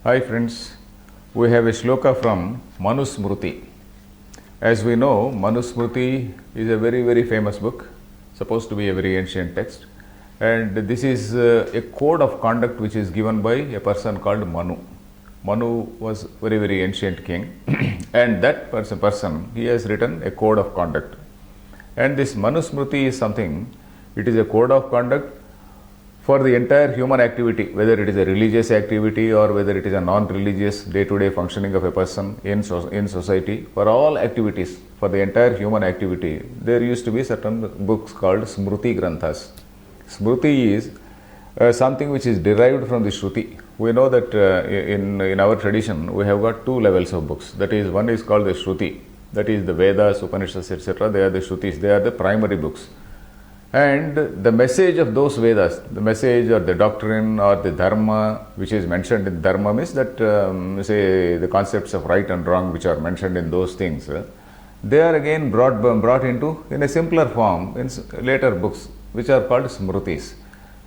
Hi friends, we have a shloka from Manusmriti. As we know, Manusmriti is a very famous book, supposed to be a very ancient text, and this is a code of conduct which is given by a person called Manu. Manu was very ancient king and that person he has written a code of conduct. And this Manusmriti is something, it is a code of conduct for the entire human activity, whether it is a religious activity or whether it is a non-religious day-to-day functioning of a person in society. For all activities, for the entire human activity, there used to be certain books called Smruti Granthas. Smruti is something which is derived from the Shruti. We know that in our tradition we have got two levels of books. That is, one is called the Shruti, that is the Vedas, Upanishads, etc. They are the Shrutis, they are the primary books. And the message of those Vedas, the message or the doctrine or the dharma which is mentioned in dharma means that say the concepts of right and wrong which are mentioned in those things, they are again brought into in a simpler form in later books which are called Smrutis.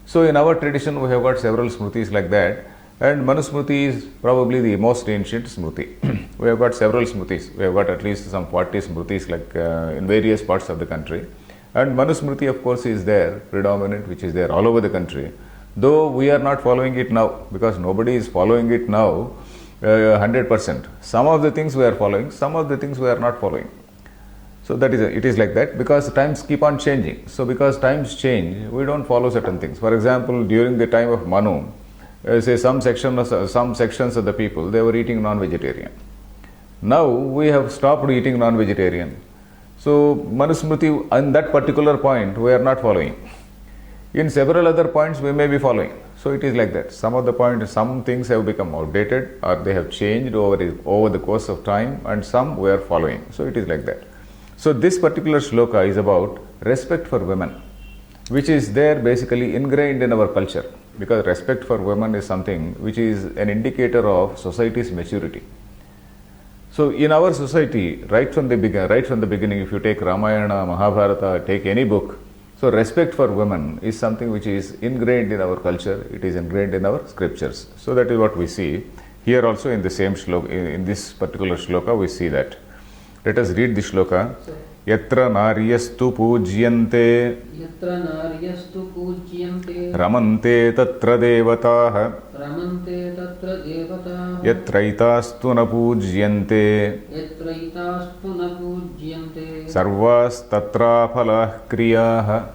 So in our tradition we have got several Smrutis like that, and Manusmriti is probably the most ancient Smruti. We have got several Smrutis. We have got at least some 40 Smrutis like in various parts of the country. And Manusmriti, of course, is there, predominant, which is there all over the country. Though we are not following it now, because nobody is following it now 100%. Some of the things we are following, some of the things we are not following. So that is it is like that because times keep on changing. So because times change, we don't follow certain things. For example, during the time of Manu, say some sections of the people, they were eating non-vegetarian. Now we have stopped eating non-vegetarian. So Manusmriti, on that particular point, we are not following. In several other points, we may be following. So it is like that. Some of the points, some things have become outdated or they have changed over the course of time, and some we are following. So it is like that. So this particular shloka is about respect for women, which is there basically ingrained in our culture, because respect for women is something which is an indicator of society's maturity. So in our society, right from the beginning, if you take Ramayana, Mahabharata, take any book, so respect for women is something which is ingrained in our culture, it is ingrained in our scriptures. So that is what we see. Here also in the same shloka, in this particular shloka, we see that. Let us read the shloka. Yatra naryastu pujyante ramante tatra devataha yatraitastu na pujyante sarvas tatra phalah kriyaha.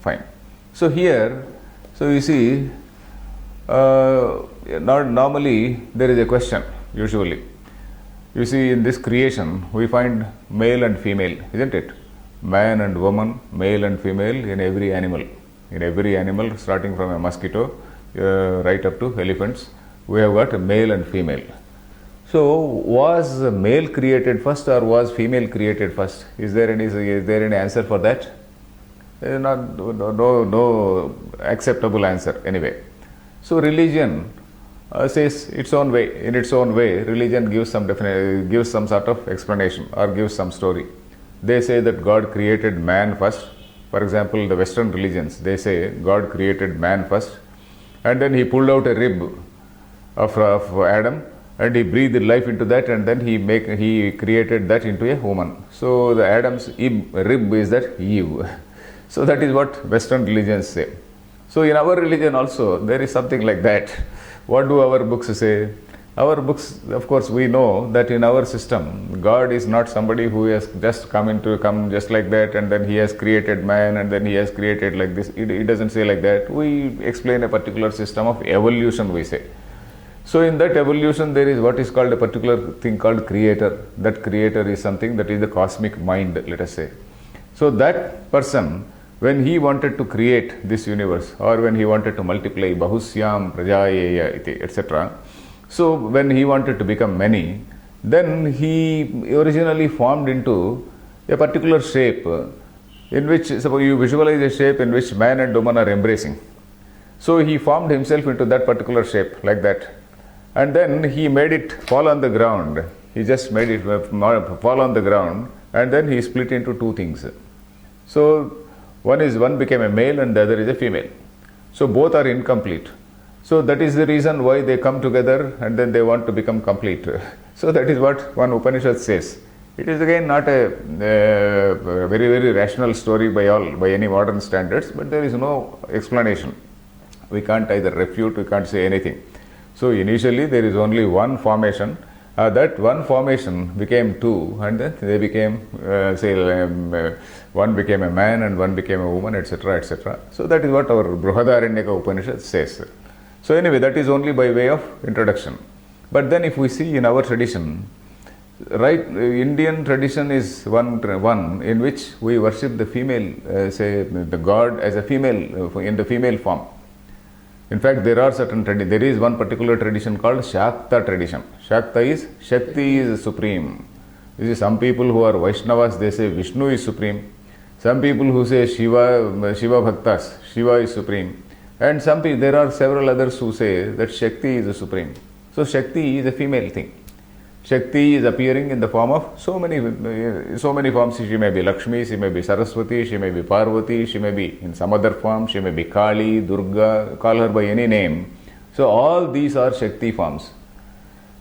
Fine. So here, so you see, normally there is a question, usually. You see, in this creation, we find male and female, isn't it? Man and woman, male and female in every animal. In every animal, starting from a mosquito right up to elephants, we have got a male and female. So, was male created first or was female created first? Is there any answer for that? No acceptable answer anyway. So, religion says its own way. In its own way, religion gives some sort of explanation or gives some story. They say that God created man first. For example, the Western religions, they say God created man first, and then he pulled out a rib of Adam, and he breathed life into that, and then he created that into a woman. So the Adam's rib is that Eve. So that is what Western religions say. So in our religion also there is something like that. What do our books say? Our books, of course, we know that in our system, God is not somebody who has just come just like that, and then he has created man, and then he has created like this. It doesn't say like that. We explain a particular system of evolution, we say. So in that evolution, there is what is called a particular thing called creator. That creator is something that is the cosmic mind, let us say. So that person, when he wanted to create this universe, or when he wanted to multiply, bahusyam prajayeya iti, etc. So when he wanted to become many, then he originally formed into a particular shape in which, suppose you visualize a shape in which man and woman are embracing. So he formed himself into that particular shape like that. And then he made it fall on the ground. He just made it fall on the ground, and then he split into two things. So one became a male and the other is a female. So both are incomplete. So that is the reason why they come together and then they want to become complete. So that is what one Upanishad says. It is again not a very, very rational story by any modern standards, but there is no explanation. We can't either refute, we can't say anything. So initially there is only one formation. That one formation became two, and then they became, one became a man and one became a woman, etc., etc. So that is what our Brihadaranyaka Upanishad says. So anyway, that is only by way of introduction. But then if we see in our tradition, right, Indian tradition is one in which we worship the female, the god as a female, in the female form. In fact, there are certain there is one particular tradition called Shakta tradition. Shakta is Shakti is supreme. You see, some people who are Vaishnavas, they say Vishnu is supreme. Some people who say Shiva Bhaktas, Shiva is supreme. And some people, there are several others who say that Shakti is the supreme. So Shakti is a female thing. Shakti is appearing in the form of so many forms. She may be Lakshmi, she may be Saraswati, she may be Parvati, she may be in some other form, she may be Kali, Durga, call her by any name. So all these are Shakti forms.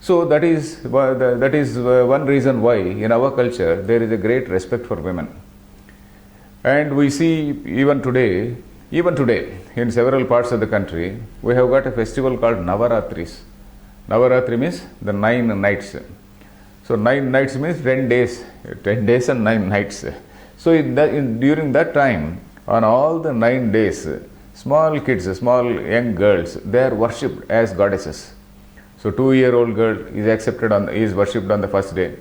So that is one reason why in our culture there is a great respect for women. And we see even today, in several parts of the country, we have got a festival called Navaratris. Navaratri means the 9 nights. So 9 nights means 10 days. 10 days and 9 nights. So during that time, on all the 9 days, small kids, small young girls, they are worshipped as goddesses. So 2-year-old girl is worshipped on the first day.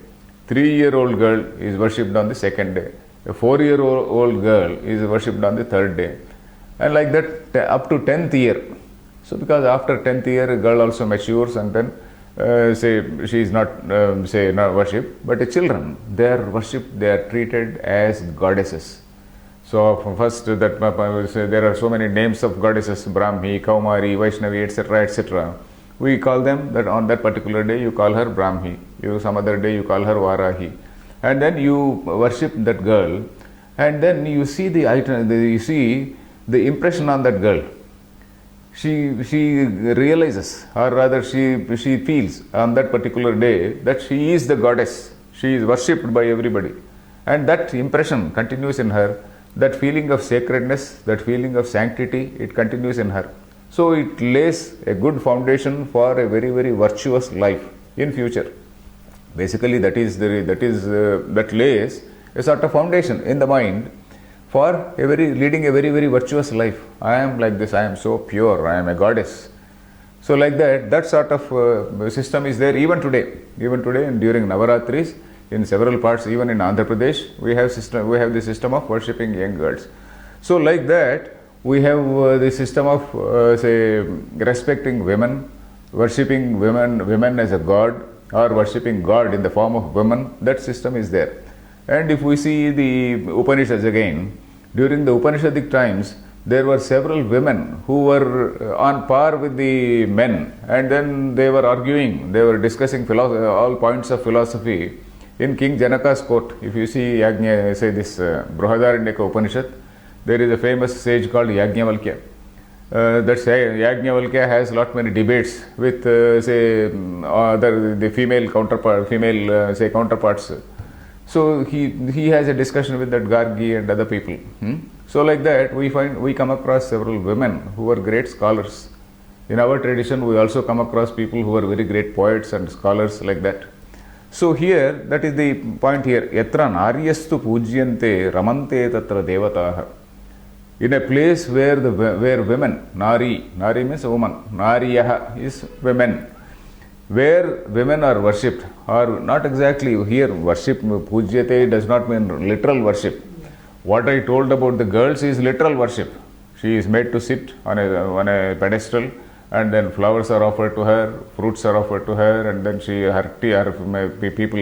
3-year-old girl is worshipped on the second day. A 4-year-old girl is worshipped on the third day. And like that up to 10th year. So because after 10th year, a girl also matures and then she is not not worshipped, but the children, they are worshipped, they are treated as goddesses. So first that there are so many names of goddesses, Brahmi, Kaumari, Vaishnavi, etc., etc. We call them that on that particular day you call her Brahmi, some other day you call her Varahi, and then you worship that girl, and then you see the impression on that girl. She realizes, or rather she feels on that particular day that she is the goddess. She is worshipped by everybody. And that impression continues in her. That feeling of sacredness, that feeling of sanctity, it continues in her. So it lays a good foundation for a very, very virtuous life in future. Basically that lays a sort of foundation in the mind for leading a very, very virtuous life. I am like this, I am so pure, I am a goddess. So like that sort of system is there even today. Even today and during Navaratris, in several parts, even in Andhra Pradesh, we have the system of worshipping young girls. So like that, we have the system of respecting women, worshipping women as a god, or worshipping God in the form of women. That system is there. And if we see the Upanishads again, during the Upanishadic times, there were several women who were on par with the men, and then they were arguing, they were discussing all points of philosophy in King Janaka's court. If you see this Brihadaranyaka Upanishad, there is a famous sage called Yajnavalkya. Yajnavalkya has lot many debates with the female counterparts. So he has a discussion with that Gargi and other people. So like that we come across several women who are great scholars. In our tradition we also come across people who are very great poets and scholars like that. So here, that is the point here. Yatra naryastu pujyante ramante tatra devataha. In a place where women, nari means a woman, nariyaha is women, where women are worshipped, or not exactly here worship, pujyate does not mean literal worship. What I told about the girls is literal worship. She is made to sit on a pedestal, and then flowers are offered to her, fruits are offered to her, and then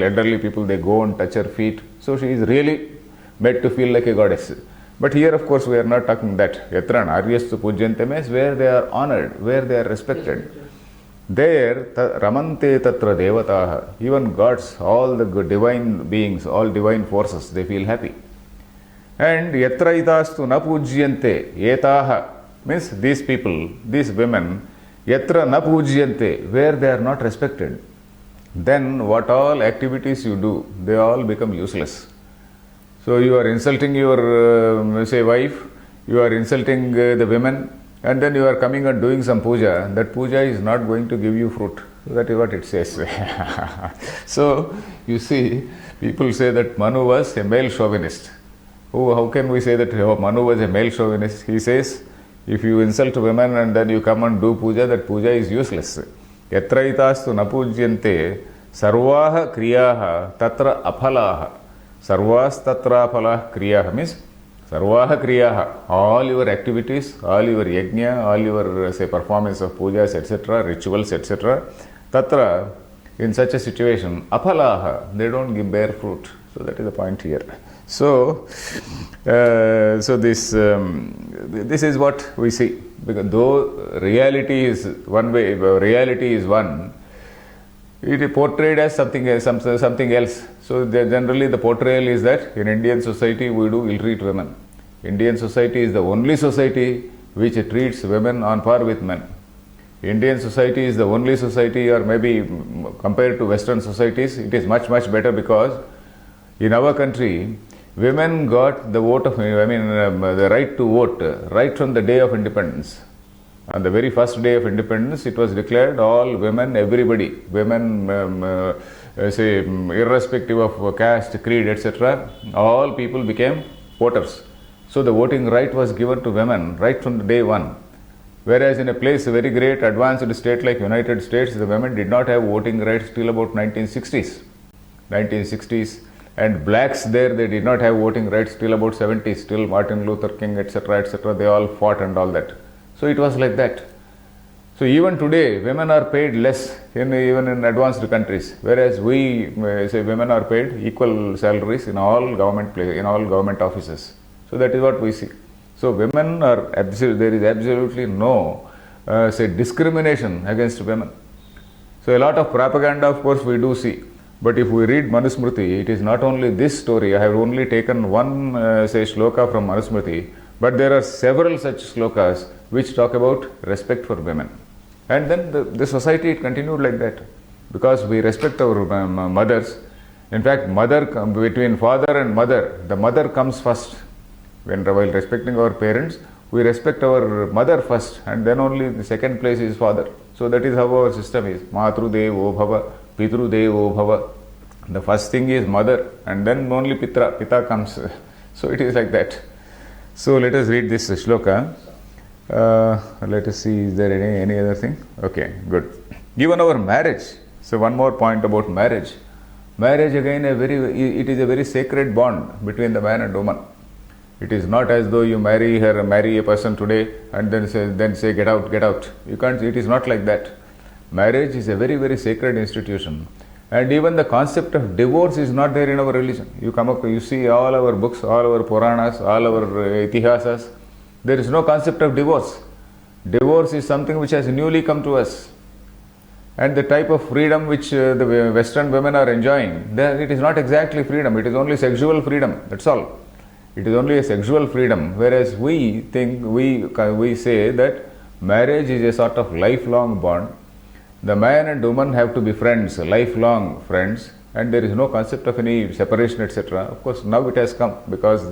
elderly people, they go and touch her feet. So she is really made to feel like a goddess. But here, of course, we are not talking that. Yatra naryastu pujyante means where they are honored, where they are respected. There, ramante tatra devataha, even gods, all the divine beings, all divine forces, they feel happy. And yatra itastu na pujyante etaha means these people, these women, Yatra na pujyante, where they are not respected, then what all activities you do, they all become useless. So you are insulting your, say, wife, you are insulting the women, and then you are coming and doing some puja. That puja is not going to give you fruit. That is what it says. So, you see, people say that Manu was a male chauvinist. Oh, how can we say that Manu was a male chauvinist? He says, if you insult women and then you come and do puja, that puja is useless. Yatraitastu napujyante sarvaha kriyaha tatra aphalaha. Sarvas tatra aphalah kriyaha means sarvaha kriyaha. All your activities, all your yajna, all your say performance of pujas, etc., rituals, etc. Tatra, in such a situation, aphalaha, they don't bear fruit. So that is the point here. So, this is what we see. Because though reality is one way, reality is one, it is portrayed as something else. So generally the portrayal is that in Indian society we do ill-treat women. Indian society is the only society which treats women on par with men. Indian society is the only society, or maybe compared to Western societies, it is much better, because in our country, women got the vote of, the right to vote right from the day of independence. On the very first day of independence, it was declared all women, everybody, women, irrespective of caste, creed, etc., all people became voters. So the voting right was given to women right from the day one. Whereas in a place, a very great advanced state like United States, the women did not have voting rights till about 1960s. And blacks there, they did not have voting rights till about 70s, till Martin Luther King, etc., they all fought and all that. So it was like that. So even today, women are paid less even in advanced countries, whereas we say women are paid equal salaries in all government offices. So that is what we see. So women are there is absolutely no discrimination against women. So a lot of propaganda, of course, we do see. But if we read Manusmriti, it is not only this story. I have only taken one shloka from Manusmriti, but there are several such shlokas which talk about respect for women. And then the society, it continued like that, because we respect our mothers. In fact, between father and mother, the mother comes first. While respecting our parents, we respect our mother first, and then only the second place is father. So that is how our system is. Matru devo bhava, pitru devo bhava. The first thing is mother, and then only pita comes. So it is like that. So let us read this shloka. Let us see, is there any other thing? Okay, good. Given our marriage, so one more point about marriage. Marriage again, it is a very sacred bond between the man and woman. It is not as though you marry a person today and then say get out. You can't. It is not like that. Marriage is a very sacred institution, and even the concept of divorce is not there in our religion. You see all our books, all our Puranas, all our Itihasas. There is no concept of divorce. Divorce is something which has newly come to us, and the type of freedom which the Western women are enjoying, it is not exactly freedom. It is only sexual freedom. That's all. It is only a sexual freedom, whereas we say that marriage is a sort of lifelong bond. The man and woman have to be friends, lifelong friends, and there is no concept of any separation, etc. Of course, now it has come because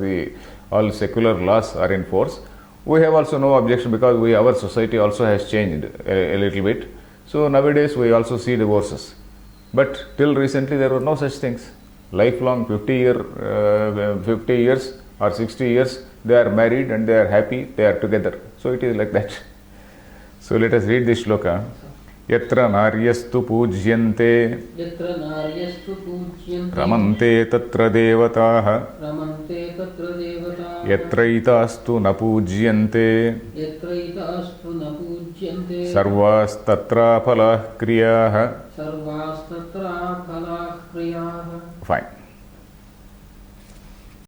all secular laws are in force. We have also no objection because our society also has changed a little bit. So nowadays we also see divorces. But till recently there were no such things. Lifelong 50 years or 60 years, they are married and they are happy, they are together. So it is like that. So let us read this shloka. Yatra naryastu pujyante ramante tatra devataha yatraitastu napujyante sarvas tatra phalah kriyaha. Fine.